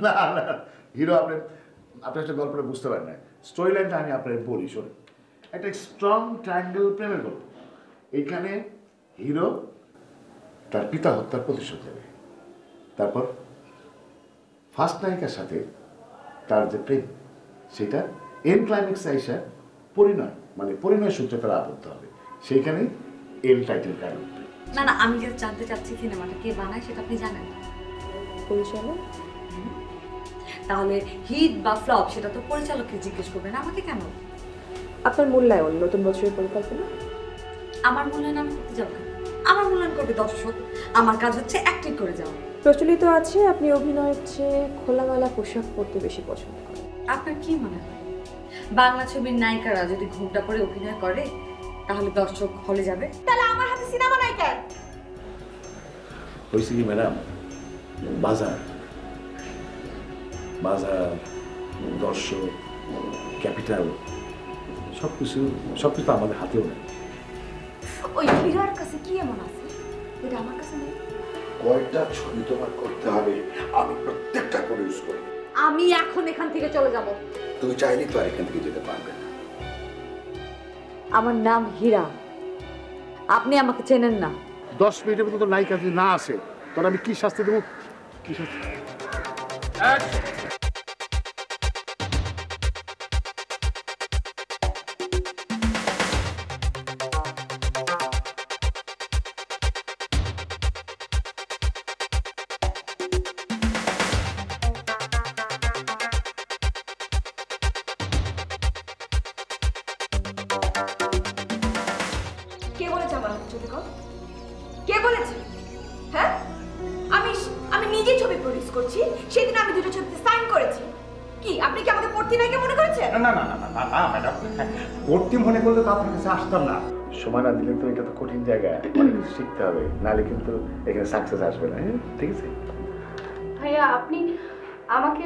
না না হিরো আপনি একটা গল্পটা বুঝতে পারেন না। স্টোরি লাইনটা আমি আপনাকে বলি, শোনেন। একটা স্ট্রং ট্রায়াঙ্গেল প্রেমের গল্প। এইখানে হিরো তার পিতা হত্যার প্রতিশোধ নেবে, তারপর ফার্স্ট নায়িকার সাথে তার যে প্রেম সেটা এন্ড ক্লাইম্যাক্স আইসা পরিণয়, মানে পরিণয় সূত্রে তারা আবদ্ধ হবে, সেইখানেই এন্ড টাইটেল কার্ড উঠবে। না না, আমি যেটা জানতে চাচ্ছি সিনেমাটা কে বানায় সেটা আপনি জানেন? পরিচালক। তাহলে হিট বা ফ্লপ সেটা তো পরিচালককে জিজ্ঞেস করবেন, আমাকে কেন? আপনার মূল্যায়ন নতুন বছরের পরিকল্পনা? আমার মূল্যায়ন আমি করতে যাবো কেন? আমার মূল্যায়ন করবে দর্শক, আমার কাজ হচ্ছে অ্যাক্টিং করে যাওয়া। প্রচলিত আছে আপনি অভিনয়ের চেয়ে খোলামেলা পোশাক পরতে বেশি পছন্দ করেন। আপনার কি মনে হয় বাংলা ছবির নায়িকারা যদি ঘুমটা পরে অভিনয় করে তাহলে দর্শক হলে যাবে? তাহলে আমার হাতে সিনেমা নায়িকা হয়েছে কি ম্যাডাম, বাজার বাজার দর্শক ক্যাপিটাল সবকিছু তো আমাদের হাতেও নেই। ওই হিরোর কাছে কি এমন আছে এটা আমার কাছে নেই? কয়টা ছবি তোমার করতে হবে, আমি প্রত্যেকটা প্রডিউস করব। আমি এখন এখান থেকে চলে যাব। তুমি চাইলে তো আর এখান থেকে যেতে পারবে না। আমার নাম হীরা, আপনি আমাকে চেনেন না। 10 মিনিটের মতো তো নায়িকা যদি না আসে তখন আমি কি শাস্তি দেবো? কি শাস্তি? কে বলেছে আমার হাতে ছবি কর? কে বলেছে? হ্যাঁ, আমি নিজে ছবি প্রডিউস করছি, সেদিন আমি দুটো ছবিতে সাইন করেছি। কি আপনি কি আমাকে পড়তি নায়িকা মনে করেছেন? না না না না না না ম্যাডাম, পড়তি মনে করলে তো আপনার কাছে আসতাম না। সময় না দিলে তো এটা তো কঠিন জায়গা, অনেক কিছু শিখতে হবে, নাহলে কিন্তু এখানে সাকসেস আসবে না। ঠিক আছে ভাইয়া, আপনি আমাকে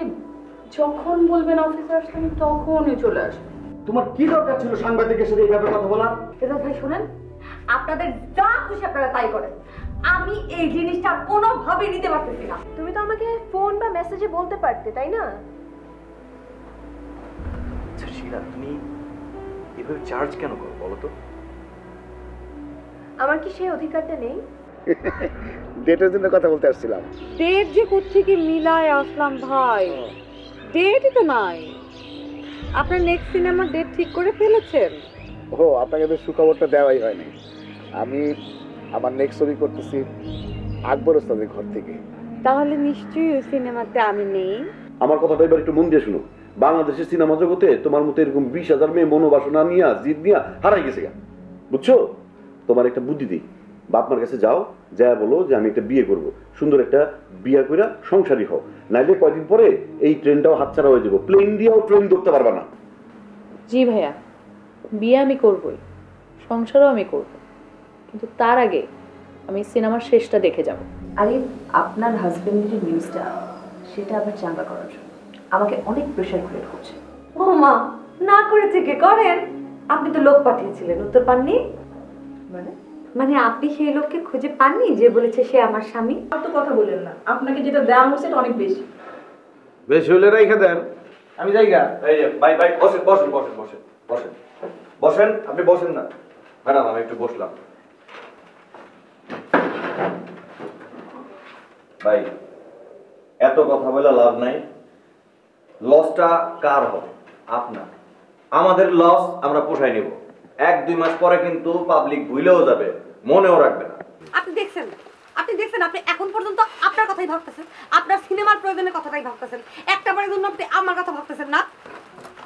যখন বলবেন অফিসে আসতে আমি তখনই চলে আসবো। তোমার কি দরকার ছিল সাংবাদিকের সাথে এইভাবে কথা বলার? এবার ভাই শুনেন, আপনাদের যা খুশি আপনারা তাই করেন, আমি এই জিনিসটা কোনোভাবেই নিতে পারতেছি না। তুমি তো আমাকে ফোন বা মেসেজে বলতে পারতে, তাই না? আচ্ছা শিলা, তুমি এভাবে চার্জ কেন করো বলো তো? আমার কি সেই অধিকারটা নেই? ডেটের জন্য কথা বলতে আসছিলাম। ডেট যে কোত্থেকে মিলায় আসলাম ভাই, ডেটই তো নাই। আপনার নেক্সট সিনেমার ডেট ঠিক করে ফেলেছেন? ও, আপনাকে তো সুখবরটা দেওয়াই হয়নি। আমি আমার নেক্সট ছবি করতেছি আকবর ওস্তাদের ঘর থেকে। তাহলে নিশ্চয়ই ওই সিনেমাতে আমি নেই। আমার কথাটা এবার একটু মন দিয়ে শুনো। বাংলাদেশের সিনেমা জগতে তোমার মতো এরকম 20,000 মেয়ে মনোবাসনা নিয়ে জিদ নিয়ে হারাই গেছে, বুঝছো? তোমার একটা বুদ্ধি দিই, বাপমার কাছে যাও, যা বলো যে আমি একটা বিয়ে করব, সুন্দর একটা বিয়ে করে সংসারী হও, নাইলে কয়দিন পরে এই ট্রেনটাও হাতছাড়া হয়ে যাবো, প্লেন দিয়েও ট্রেন ধরতে পারবা না। জি ভাইয়া, বিয়ে আমি করবই, সংসারও আমি করব, কিন্তু তার আগে আমি সিনেমার শেষটা দেখে যাব। আরে আপনার হাজবেন্ডের নিউজটা সেটা আবার চাঙ্গা করার জন্য আমাকে অনেক প্রেশার ক্রিয়েট করছে। ও মা, না করে থেকে করেন। আপনি তো লোক পাঠিয়েছিলেন, উত্তর পাননি? মানে আপনি সেই লোককে খুঁজে পাননি যে বলেছে সে আমার স্বামী? তো কথা বলেন না, আপনাকে যেটা দেওয়া হয়েছে এটা অনেক বেশি। বেশি হলে রেখে দেন, আমি যাইগা। এই যে ভাই ভাই বসেন বসেন বসেন বসেন বসেন বসেন, আপনি বসেন না ম্যাডাম, আমি একটু বসলাম। ভাই এত কথা বলে লাভ নাই, লসটা কার হবে? আপনার। আমাদের লস আমরা পোষায় নেব, 1-2 মাস পরে কিন্তু পাবলিক ভুলেও যাবে, মনেও রাখবে না। আপনি দেখছেন আপনি এখন পর্যন্ত আপনার কথাই ভাবতেছেন, আপনার সিনেমার প্রয়োজনের কথাটাই ভাবতেছেন, একটা বারের জন্য আপনি আমার কথা ভাবতেছেন না।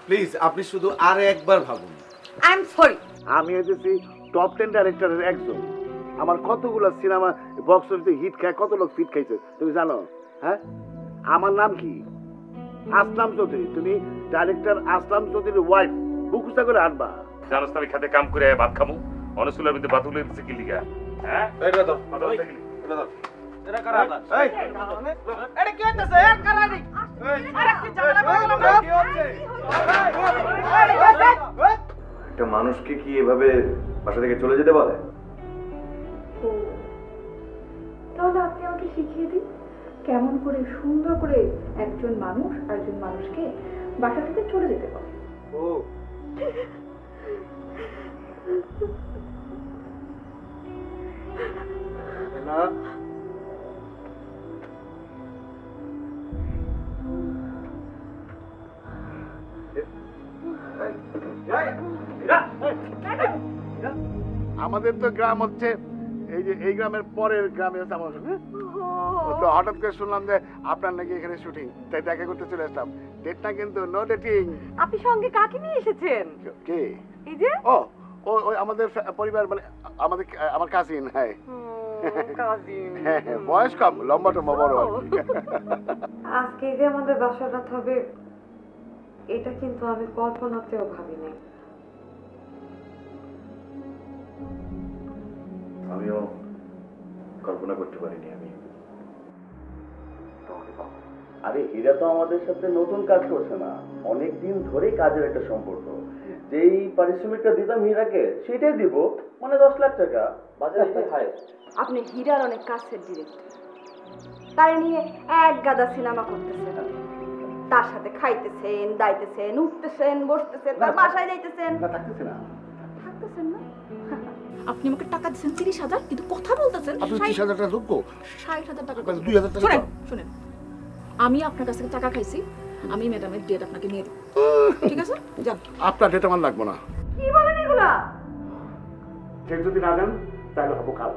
প্লিজ আপনি শুধু আর একবার ভাবুন। I am sorry. আমি হয়েছি টপ 10 ডাইরেক্টরের একজন। আমার কতগুলো সিনেমা বক্স অফিসে হিট খায়, কত লোক ফিট খাইছে তুমি জানো? হ্যাঁ, আমার নাম কি? আসলাম চৌধুরী। তুমি ডাইরেক্টর আসলাম চৌধুরীর ওয়াইফ, বুকুস্তা করে আনবা। জানোস আমি খেতে কাম করে ভাত খামু, অনস্কুলের মধ্যে বাতুলে দিচ্ছে কি লিগা? হ্যাঁ এটা দাও, এটা দাও। এটা কারা না? এই এটা কি হইতাছে? এ কারা নি? আরে কি ঝগড়া করলাম? কি হচ্ছে? একটা মানুষকে কি এভাবে বাসা থেকে চলে যেতে বলে? তাহলে আপনি আমাকে শিখিয়ে দিন কেমন করে সুন্দর করে একজন মানুষ আরেকজন মানুষকে বাসা থেকে চলে যেতে পারে। ও না আমাদের তো গ্রাম হচ্ছে এই যে এই গ্রামের পরের গ্রামে হচ্ছে আমার সঙ্গে। তো হঠাৎ করে শুনলাম যে আপনার নাকি এখানে শুটিং, তাই দেখা করতে চলে আসলাম। ডেটটা কিন্তু নো ডেটিং। আপনি সঙ্গে কাকে নিয়ে এসেছেন? কে? এই যে ও ওই আমাদের পরিবার, মানে আমার কাজিন। হ্যাঁ কাজিন। হ্যাঁ, বয়স কম, লম্বা টম্বা বড়। আজকে যে আমাদের বাসাটা হবে, এটা কিন্তু আমি কল্পনাতেও ভাবিনি। আমিও কল্পনা করতে পারিনি। আমি আরে হীরা তো আমাদের সাথে নতুন কাজ করছে না, অনেক দিন ধরেই কাজের একটা সম্পর্ক। যেই পারিশ্রমিকটা দিতাম হীরাকে সেটাই দিব, মানে 10 লাখ টাকা। আপনি হীরার অনেক কাছের ডিরেক্টর, তার নিয়ে এক গাদা সিনেমা করতেছেন, তার সাথে খাইতেছেন, দাইতেছেন, উঠতেছেন, বসতেছেন, তার বাসায় যাইতেছেন। থাকতেছে না, থাকতেছেন না? আপনি আমাকে টাকা দিচ্ছেন 30,000, কিন্তু কথা বলতেছেন 30,000 টাকা যোগ্য, 60,000 টাকা। 2,000 টাকা। শুনেন, আমি আপনার কাছ থেকে টাকা খাইছি, আমি ম্যাডামের ডেট আপনাকে নিয়ে দিব, ঠিক আছে? যান। আপনার ডেট আমার লাগবে না। কি বলেন এগুলা? ডেট যদি না দেন তাহলে হবো কাল।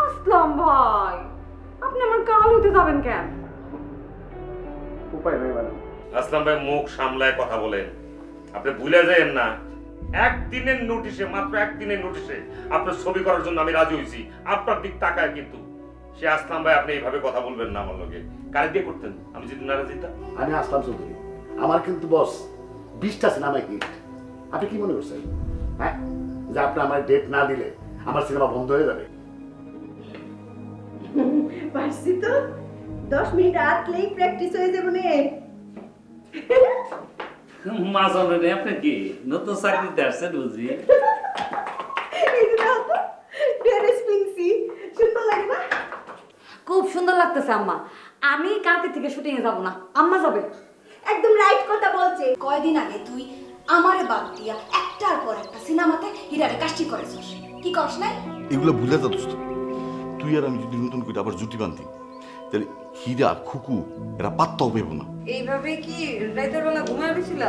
আসলাম ভাই, আপনি আমার কাল হতে যাবেন কেন? উপায় নেই ম্যাডাম। আসলাম ভাই মুখ সামলায় কথা বলেন। আপনি ভুলে যাবেন না, একদিনের নোটিশে, মাত্র একদিনের নোটিশে আপনার ছবি করার জন্য আমি রাজি হয়েছি। আপনার দিক তাকায় কিন্তু সে আসলাম ভাই, আপনি এইভাবে কথা বলবেন না আমার লগে। কারে দিয়ে করতেন আমি যদি নারাজ দিতাম? আমি আসলাম চৌধুরী, আমার কিন্তু বস 20টা সিনেমা হিট। আপনি কি মনে করছেন, হ্যাঁ, যে আপনি আমার ডেট না দিলে আমার সিনেমা বন্ধ হয়ে যাবে? পারছি তো, 10 মিনিট আটলেই প্র্যাকটিস হয়ে যাবে নে। মাঝে আপনি কি নতুন চাকরিতে আসছেন বুঝি? এই যে দাও তো, ড্রেস পিনছি, সুন্দর লাগে না? খুব সুন্দর লাগতেছে আম্মা। আমি কালকে থেকে শুটিং এ যাব না, আম্মা যাবে। একদম রাইট কথা বলছে। কয়দিন আগে তুই আমারে বাদ দিয়া একটার পর একটা সিনেমাতে হীরারে কাস্টিং করেছিস, কি করছ নাই? এগুলো ভুলে যা দোস্ত। তুই আর আমি যদি নতুন করে আবার জুটি বাঁধি, তাহলে হীরা খুকু এরা পাত্তাও পেব না। এইভাবে কি রাতের বেলা ঘুমায় গেছিলা?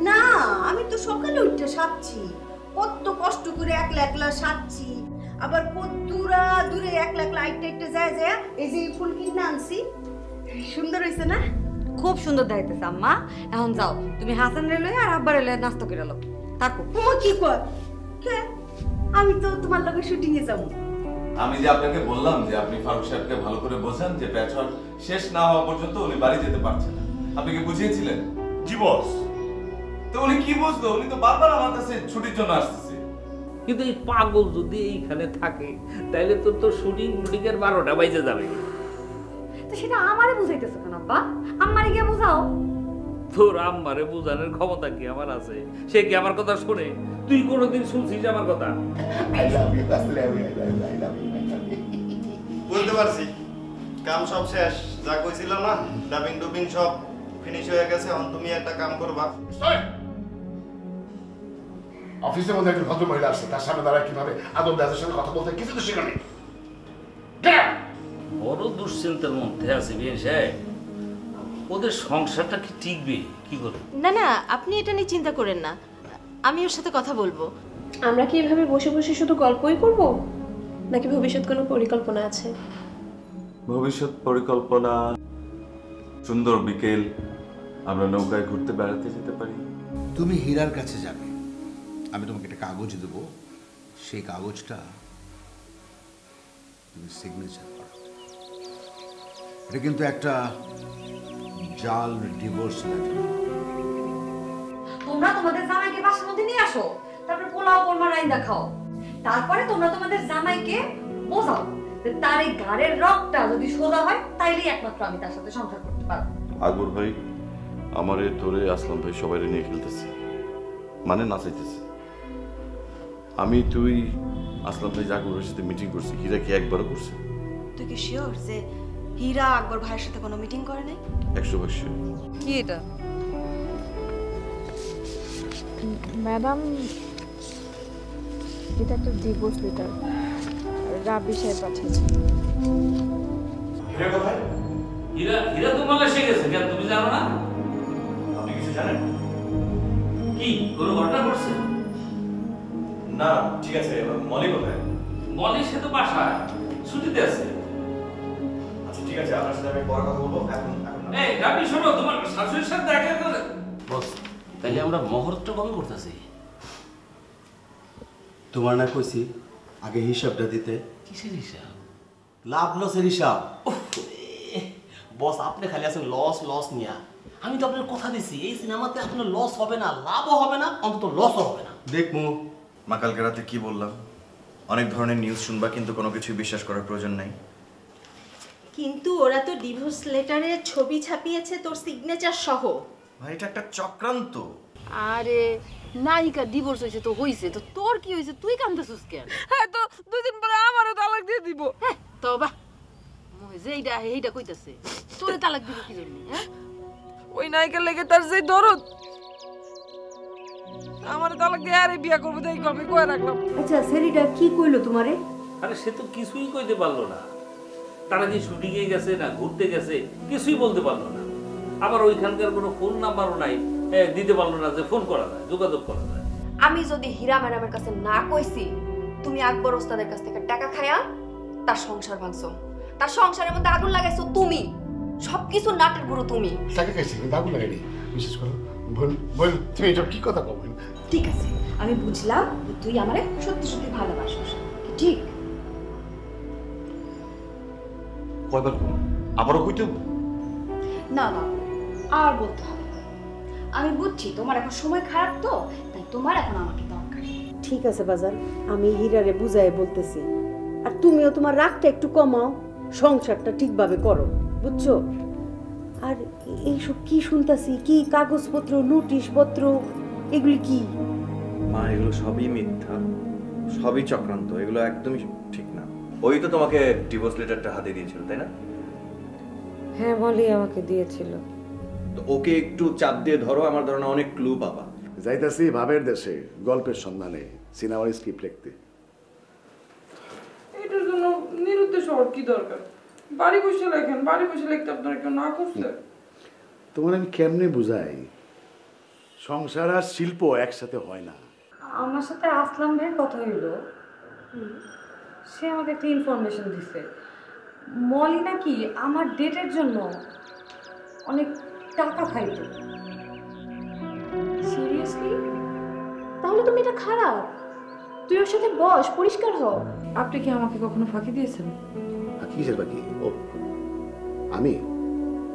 না, আমি তো সকালে উঠে সাজছি, কত কষ্ট করে একলা একলা সাজছি, আবার কত দূরে একলা একলা আইটে যায় যায়। এই যে ফুল কিনে আনছি, সুন্দর হয়েছে না? খুব সুন্দর দেখাইতেছে আম্মা। এখন যাও, তুমি হাসান রে লই আর আব্বার লই নাস্তা করে লও। থাকো। তোমা কি কর? কে? আমি তো তোমার লগে শুটিং এ যাব। আমি যে আপনাকে বললাম যে আপনি ফারুক সাহেবকে ভালো করে বোঝান যে প্যাচওয়ার্ক শেষ না হওয়া পর্যন্ত উনি বাড়ি যেতে পারছেন না। আপনি কি বুঝিয়েছিলেন? জি বস। তো উনি কি বুঝলো? উনি তো বারবার আমার কাছে ছুটির জন্য আসতেছে। কিন্তু এই পাগল যদি এইখানে থাকে তাইলে তো তোর শুটিং এর 12টা বাজে যাবে। তো সেটা আমারে বুঝাইতেছো কেন আব্বা? আম্মারে গিয়ে বুঝাও। তোর আম্মারে বোঝানোর ক্ষমতা কি আমার আছে? সে কি আমার কথা শুনে? তুই কোনোদিন শুনছিস আমার কথা? বুঝতে পারছি, কাম সব শেষ। যা কইছিলাম না, ডাবিং ডুবিং সব ফিনিশ হয়ে গেছে। এখন তুমি একটা কাম করবা। অফিসের মধ্যে একজন ভদ্র মহিলা আসছে, তার সামনে দাঁড়ায় কিভাবে আদব দাদার সঙ্গে কথা বলতে কিছু তো শেখানি। বড় দুশ্চিন্তার মধ্যে আছে বিয়ে সাহেব। ওদের সংসারটা কি টিকবে কি করে? না না, আপনি এটা নিয়ে চিন্তা করেন না, আমি ওর সাথে কথা বলবো। আমরা কি এভাবে বসে বসে শুধু গল্পই করব, নাকি ভবিষ্যৎ কোনো পরিকল্পনা আছে? ভবিষ্যৎ পরিকল্পনা, সুন্দর বিকেল, আমরা নৌকায় ঘুরতে বেড়াতে যেতে পারি। তুমি হীরার কাছে যাবে, আমি তোমাকে একটা কাগজ দেবো, সেই কাগজটা তুমি সিগনেচার করো। এটা কিন্তু একটা জাল ডিভোর্স লেটার। তোমরা তোমাদের জামাইকে বাসার মধ্যে নিয়ে আসো, তারপরে পোলাও কোরমা রাইন্দা খাও। তারপরে তোমরা তোমাদের জামাইকে বোঝাও যে তার এই ঘাড়ের রগটা যদি সোজা হয় তাইলেই একমাত্র আমি তার সাথে সংসার করতে পারবো। আকবর ভাই আমারে ধরে আসলাম ভাই সবাই নিয়ে খেলতেছে, মানে নাচাইতেছে। আমি তুই আসলাম ভাই আকবরের সাথে মিটিং করছি, হীরা কি একবারও করছে? তুই কি শিওর যে হীরা আকবর ভাইয়ের সাথে কোনো মিটিং করে নাই? 100%। কি এটা? ম্যাডাম, এটা একটা ডিভোর্স লেটার রাবি সাহেব পাঠিয়েছে। হীরা কোথায়? হীরা তো মালয়েশিয়া গেছে, কেন তুমি জানো না? আপনি কিছু জানেন? কি কোনো ঘটনা ঘটছে? না, ঠিক আছে। মলি কোথায়? মলি সে তো বাসায় ছুটিতে আছে। আচ্ছা ঠিক আছে, আপনার সাথে আমি পরে কথা বলবো। এখন এই রাবি, শোনো, তোমার শাশুড়ির সাথে দেখা করে। বস, তাইলে আমরা মহরতটা কবে করতেছি? তোমার না কইছি আগে হিসাবটা দিতে। কিসের হিসাব? লাভ লসের হিসাব। বস, আপনি খালি আছেন লস লস নিয়া। আমি তো আপনার কথা দিছি এই সিনেমাতে আপনার লস হবে না, লাভও হবে না, অন্তত লসও হবে না। দেখমু। মা কালকে রাতে কি বললাম? অনেক ধরনের নিউজ শুনবা, কিন্তু কোনো কিছু বিশ্বাস করার প্রয়োজন নাই। কিন্তু ওরা তো ডিভোর্স লেটারে ছবি ছাপিয়েছে তোর সিগনেচার সহ। ভাই এটা একটা চক্রান্ত। আরে নায়িকা ডিভোর্স হয়েছে তো হইছে, তো তোর কি হয়েছে? তুই কাঁদতেছিস কেন? হ্যাঁ, তো 2 দিন পরে আমারও তালাক দিয়ে দিব। হ্যাঁ তো বা যেইটা এইটা কইতাছে তোরে তালাক দিব কি জন্য? হ্যাঁ, ওই নায়িকার লেগে তার যে দরদ, আমার তালাক দিয়ে আরে বিয়া করবো তাই আমি কয়ে রাখলাম। আচ্ছা সেরিটা কি কইলো তোমারে? আরে সে তো কিছুই কইতে পারলো না। তারা কি শুটিং এ গেছে না ঘুরতে গেছে কিছুই বলতে পারলো না। আবার ওইখানকার কোনো ফোন নাম্বারও নাই, দিতে পারলো না যে ফোন করা যায়, যোগাযোগ করা যায়। আমি যদি হীরা ম্যাডামের কাছে না কইছি, তুমি আকবর ওস্তাদের কাছ থেকে টাকা খায়া তার সংসার ভাঙছো, তার সংসারের মধ্যে আগুন লাগাইছো তুমি, সবকিছু নাটের গুরু তুমি। টাকা খাইছি কিন্তু আগুন লাগাইনি, বিশেষ করে বোন। বোন তুমি এটা কি কথা কবেন? ঠিক আছে, আমি বুঝলাম তুই আমারে সত্যি সত্যি ভালোবাসিস, ঠিক? কয়বার আবারও কইতে না বাবু, আর বলতে হবে না। আমি বুঝছি তোমার এখন সময় খারাপ, তো তাই তোমার এখন আমাকে দরকার। ঠিক আছে বাজার, আমি হীরারে বুঝাই বলতেছি। আর তুমিও তোমার রাগটা একটু কমাও, সংসারটা ঠিকভাবে করো, বুঝছো? আর এইসব কি শুনতাছি, কি কাগজপত্র, নোটিশ পত্র, এগুলি কি? মা এগুলো সবই মিথ্যা, সবই চক্রান্ত, এগুলো একদমই ঠিক না। ওই তো তোমাকে ডিভোর্স লেটারটা হাতে দিয়েছিল, তাই না? হ্যাঁ, বলি আমাকে দিয়েছিল। তো ওকে একটু চাপ দিয়ে ধরো, আমার ধারণা অনেক ক্লু পাবা। যাইতাছি ভাবের দেশে গল্পের সন্ধানে সিনেমার স্ক্রিপ্ট লিখতে। এটার জন্য নিরুদ্দেশ হওয়ার কি দরকার? বাড়ি বসে লেখেন, বাড়ি বসে লিখতে আপনারা কেউ না করছে? তোমার আমি কেমনে বুঝাই, সংসার আর শিল্প একসাথে হয় না। আমার সাথে আসলাম ভাইয়ের কথা হইলো, সে আমাকে একটা ইনফরমেশন দিছে। মলি নাকি আমার ডেটের জন্য অনেক টাকা খাইতো। সিরিয়াসলি? তাহলে তুমি এটা খারাপ। তুই ওর সাথে বস, পরিষ্কার হ। আপনি কি আমাকে কখনো ফাঁকি দিয়েছেন? কিসের বাকি? ও আমি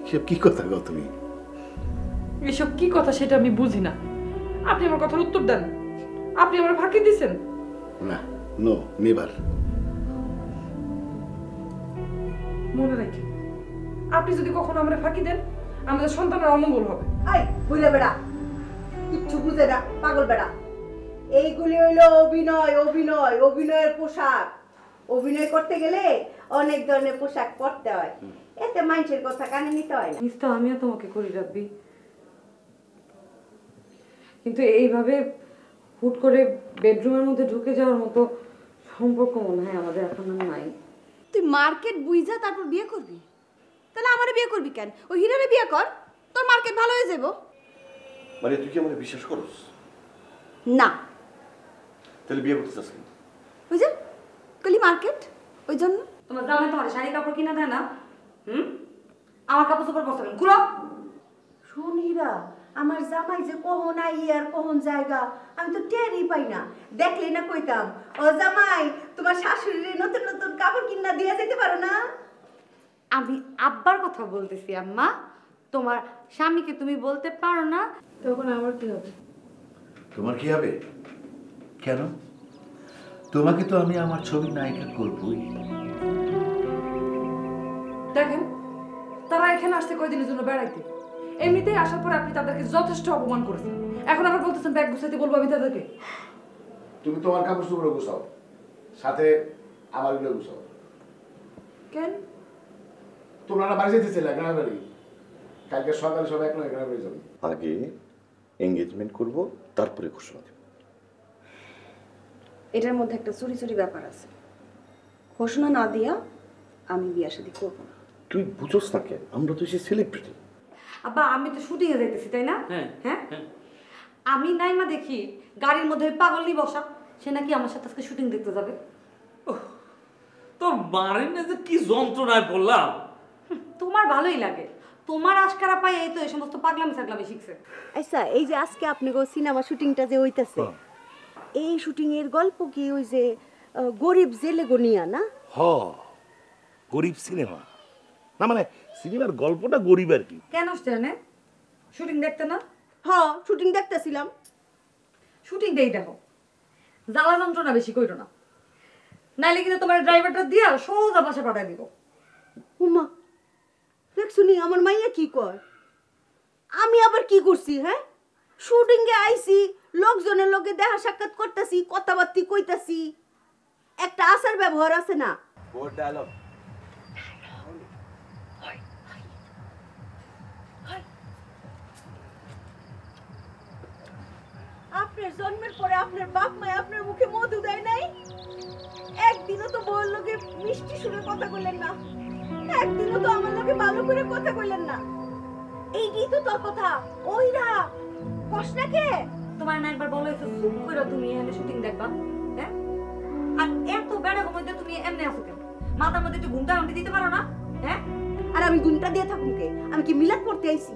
সব কি কথা গো তুমি? এসব কি কথা সেটা আমি বুঝি না। আপনি আমার কথার উত্তর দেন। আপনি আমার ফাঁকি দিয়েছেন? না, নো, নেভার। মনে রাখি, আপনি যদি কখনো আমরা ফাঁকি দেন, আমাদের সন্তানের অমঙ্গল হবে। আই বুঝলে বেড়া, কিচ্ছু বুঝে না, পাগল বেড়া। এইগুলি হইলো অভিনয়, অভিনয়, অভিনয়ের পোশাক। অভিনয় করতে গেলে অনেক ধরনের পোশাক পরতে হয়, এতে মানুষের কথা কানে নিতে হয় না। মিস্টার, আমিও তোমাকে করি রাখবি, কিন্তু এইভাবে হুট করে বেডরুমের মধ্যে ঢুকে যাওয়ার মতো সম্পর্ক মনে হয় আমাদের এখন আর নাই। তুই মার্কেট বুঝা তারপর বিয়ে করবি? তাহলে আমারে বিয়ে করবি কেন? ওই হীরারে বিয়ে কর, তোর মার্কেট ভালো হয়ে যাবো। মানে তুই কি আমাকে বিশ্বাস করস না? তাহলে বিয়ে করতে চাস কেন? বুঝে কলি মার্কেট, ওই জন্য। তোমার জামাই তোমার শাড়ি কাপড় কিনা দেয় না? আমার কাপড় চোপড় পছন্দ করেন, খুলো। শোন হীরা, আমার জামাই যে কখন আই আর কখন জায়গা আমি তো টেরই পাই না। দেখলে না কইতাম, ও জামাই তোমার শাশুড়ির নতুন নতুন কাপড় কিনা দিয়ে যেতে পারো না? আমি আব্বার কথা বলতেছি আম্মা। তোমার স্বামীকে তুমি বলতে পারো না, তখন আমার কি হবে? তোমার কি হবে? কেন? তোমাকে তো আমি আমার ছবির নায়িকা করবই। দেখেন, তারা এখানে আসতে কয়দিনের জন্য বেড়াইতে, এমনিতেই আসার পর আপনি তাদেরকে যথেষ্ট অপমান করেছেন। এখন আবার বলতেছেন ব্যাগ গুছাইতে বলবো আমি তাদেরকে? তুমি তোমার কাপড় চোপড় গুছাও, সাথে আমার গুলো গুছাও। কেন? তোমরা না বাড়ি যেতেছিলে গ্রামের বাড়ি, কালকে সকালে সবাই একলা গ্রামের বাড়ি যাবে। আগে এঙ্গেজমেন্ট করব, তারপরে ঘোষণা দেব। এটার মধ্যে একটা চুরি চুরি ব্যাপার আছে। ঘোষণা না দিয়া আমি বিয়া শাদী করব না। তুই বুঝোস না কেন? আমরা তো সেই সেলিব্রিটি। আব্বা আমি তো শুটিং এ যাইতেছি, তাই না? হ্যাঁ আমি নাইমা দেখি গাড়ির মধ্যে পাগল নি বসা, সে নাকি আমার সাথে আজকে শুটিং দেখতে যাবে। তোর মারিনে যে কি যন্ত্রণায় পড়লাম। তোমার ভালোই লাগে, তোমার আশকারা পাই এই তো এই সমস্ত পাগলামি ছাগলামি শিখছে। আচ্ছা এই যে আজকে আপনি সিনেমা শুটিংটা যে হইতাছে, এই শুটিং এর গল্প কি ওই যে গরিব জেলে গনিয়া না? হ, গরিব সিনেমা না, মানে সিনেমার গল্পটা গরিব আর কি। কেন জানে শুটিং দেখতে না? হ্যাঁ শুটিং দেখতেছিলাম। শুটিং দেই দেখো, জ্বালা যন্ত্রণা বেশি কইরো না, নাইলে কিন্তু তোমার ড্রাইভারটা দিয়া সোজা বাসা পাঠাই দিব। উমা দেখছুনি আমার মাইয়া কি কয়? আমি আবার কি করছি? হ্যাঁ শুটিং এ আইছি, লোকজনের লগে দেখা সাক্ষাৎ করতেছি, কথাবার্তা কইতাছি, একটা আচার ব্যবহার আছে না? Good dialogue. আপনার জন্মের পরে আপনার বাপ মা আপনার মুখে মধু দেয় নাই? একদিনও তো বউর লগে মিষ্টি সুরে কথা কইলেন না, একদিনও তো আমার লগে ভালো করে কথা কইলেন না। এইটাই তো তোর কথা। ওইরা কষ্টকে তোমার না একবার বলো একটু চুপ কইরা তুমি এখানে শুটিং দেখবা? হ্যাঁ আর এত বেড়া মধ্যে তুমি এমনি আছো কেন? মাথার মধ্যে একটু ঘুমটা আনতে দিতে পারো না? হ্যাঁ আর আমি ঘুমটা দিয়ে থাকুন কে? আমি কি মিলাদ পড়তে আইছি?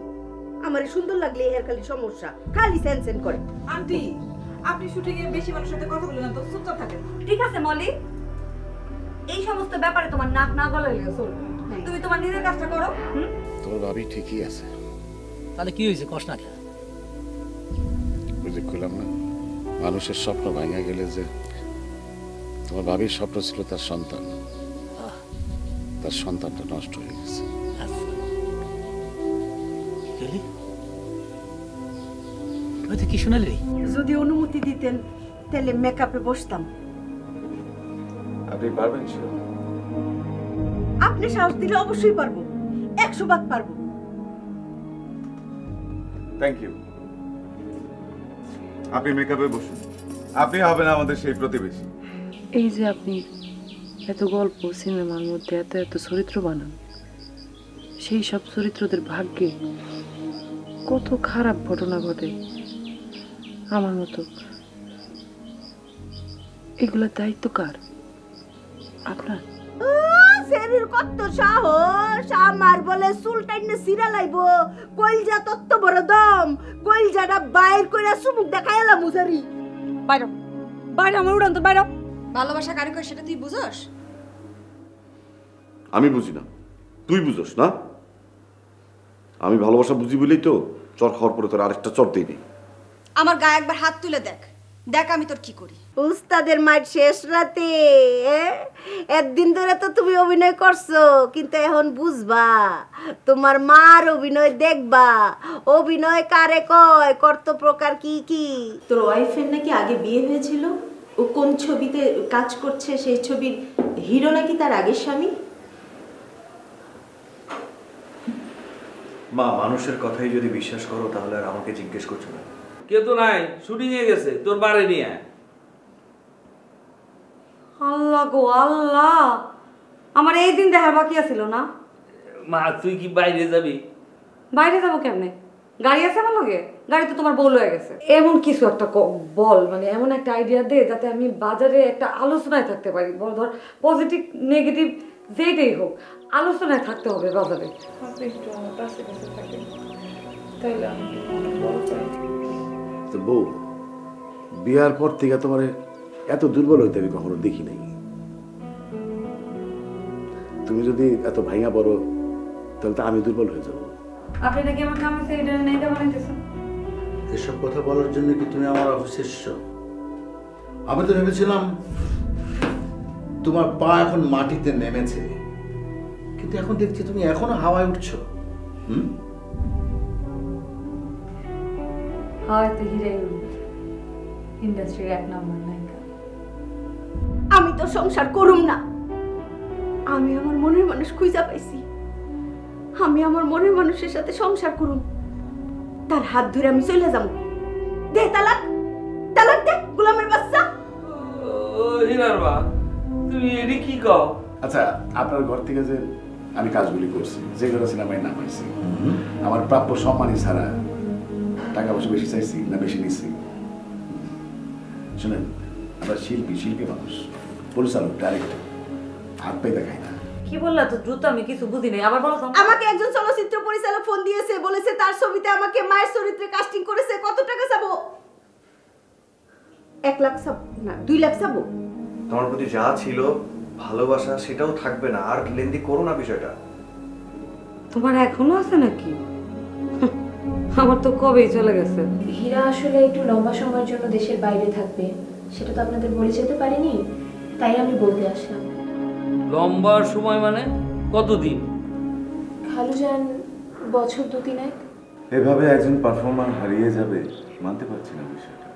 আমার সুন্দর লাগলে এর খালি সমস্যা, খালি সেনসেন করে। আন্টি আপনি শুটিং এ বেশি মানুষের সাথে কথা বলেন না তো, চুপচাপ থাকেন। ঠিক আছে মলি, এই সমস্ত ব্যাপারে তোমার নাক না গলাইলে চলবে। তুমি তোমার নিজের কাজটা করো। তোর ভাবি ঠিকই আছে। তাহলে কি হয়েছে? কষ্ট না ওই যে কইলাম না, মানুষের স্বপ্ন ভাঙা গেলে যে তোমার ভাবির স্বপ্ন ছিল তার সন্তান, তার সন্তানটা নষ্ট হয়ে গেছে। কি শোনালি? যদি অনুমতি দিতেন তাহলে মেকআপে বসতাম। আপনি পারবেন? আপনি সাহস দিলে অবশ্যই পারবো, 100 বার পারবো। Thank you. আপনি মেকআপে বসুন। আপনি হবেন আমাদের সেই প্রতিবেশী। এই যে আপনি এত গল্প সিনেমার মধ্যে এত এত চরিত্র বানান, সেই সব চরিত্রদের ভাগ্যে কত খারাপ ঘটনা ঘটে। আমার মতো এগুলোর দায়িত্ব কার? আপনার? শরীর কত সাহস! আমার বলে চুল টাইনে সিরা লাইব, কইলজা তত্ত বড় দম, কইলজাটা বাইর কইরা সুমুক দেখাইলা মুজারি। বাইরো বাইরো, আমার উড়ান তো বাইরো। ভালোবাসা কারে কয় সেটা তুই বুঝোস? আমি বুঝি না, তুই বুঝোস না। আমি ভালোবাসা বুঝি বলেই তো চর খাওয়ার পরে তোর আরেকটা চর দেই নি। আমার গায়ে একবার হাত তুলে দেখ, দেখ আমি তোর কি করি। উস্তাদের মাঠ শেষ রাতে একদিন ধরে তো তুমি অভিনয় করছো, কিন্তু এখন বুঝবা, তোমার মার অভিনয় দেখবা। অভিনয় কারে কয়, কর্ত প্রকার কি কি। তোর ওয়াইফের নাকি আগে বিয়ে হয়েছিল, ও কোন ছবিতে কাজ করছে সেই ছবির হিরো নাকি তার আগের স্বামী। মা, মানুষের কথাই যদি বিশ্বাস করো তাহলে আর আমাকে জিজ্ঞেস করছো না। কে তো নাই, শুটিং এ গেছে, তোর বাড়ি নিয়ে। আল্লাহ গো আল্লাহ, আমার এই দিন দেখার বাকি আছিল না। মা তুই কি বাইরে যাবি? বাইরে যাবো কেমনে? গাড়ি আছে আমার লগে? গাড়ি তো তোমার বউ লয়ে গেছে। এমন কিছু একটা বল, মানে এমন একটা আইডিয়া দে যাতে আমি বাজারে একটা আলোচনায় থাকতে পারি। বল ধর পজিটিভ নেগেটিভ যেটাই হোক, আলোচনায় থাকতে হবে বাজারে। আপনি একটু আমার কাছে কাছে থাকেন, তাইলে আমি বড় পাই। তো বউ, বিয়ার পর থেকে তোমার এত দুর্বল হইতে আমি কখনো দেখি নাই। তুমি যদি এত ভাঙা পড়ো তাহলে তো আমি দুর্বল হয়ে যাবো। আপনি নাকি আমার কামাইছে এটা নেইটা বানাইতেছেন? এসব কথা বলার জন্য কি তুমি আমার অফিসে এসছো? আমি তো ভেবেছিলাম তোমার পা এখন মাটিতে নেমেছে, কিন্তু এখন দেখছি তুমি এখনো হাওয়ায় উঠছো। হয়তো হিরাই ইন্ডাস্ট্রির 1 নম্বর নায়িকা। আমি তো সংসার করুম না, আমি আমার মনের মানুষ খুঁজা পাইছি। আমি আমার মনের মানুষের সাথে সংসার করুম, তার হাত ধরে আমি চলে যাব। দে তালাক, তালাক দে গোলামের বাচ্চা। হিরার মা, তুমি এডি কি কও? আচ্ছা, আপনার ঘর থেকে যে আমি কাজগুলি করছি, যেগুলো সিনেমায় নাম হয়েছি, আমার প্রাপ্য সম্মানই ছাড়া টাকা পয়সা বেশি চাইছি না বেশি নিচ্ছি? শুনেন, আমরা শিল্পী মানুষ, পরিচালক, ডাইরেক্টর, হাত পাই দেখাই না। কি বললা তো দ্রুত, আমি কিছু বুঝি নাই, আবার বলো তো। আমাকে একজন চলচ্চিত্র পরিচালক ফোন দিয়েছে, বলেছে তার ছবিতে আমাকে মায়ের চরিত্রে কাস্টিং করেছে। কত টাকা চাবো? 1 লাখ চাবো না 2 লাখ চাবো? তোমার প্রতি যা ছিল ভালোবাসা সেটাও থাকবে না, আর লেন্দি করো না বিষয়টা। তোমার এখনো আছে নাকি? আমার তো কবেই চলে গেছে। হীরা আসলে একটু লম্বা সময়ের জন্য দেশের বাইরে থাকবে, সেটা তো আপনাদের বলে যেতে পারিনি, তাই আমি বলতে আসলাম। লম্বা সময় মানে কতদিন? খালুজান বছর 2-3 এভাবে একজন পারফর্মার হারিয়ে যাবে মানতে পারছি না বিষয়টা।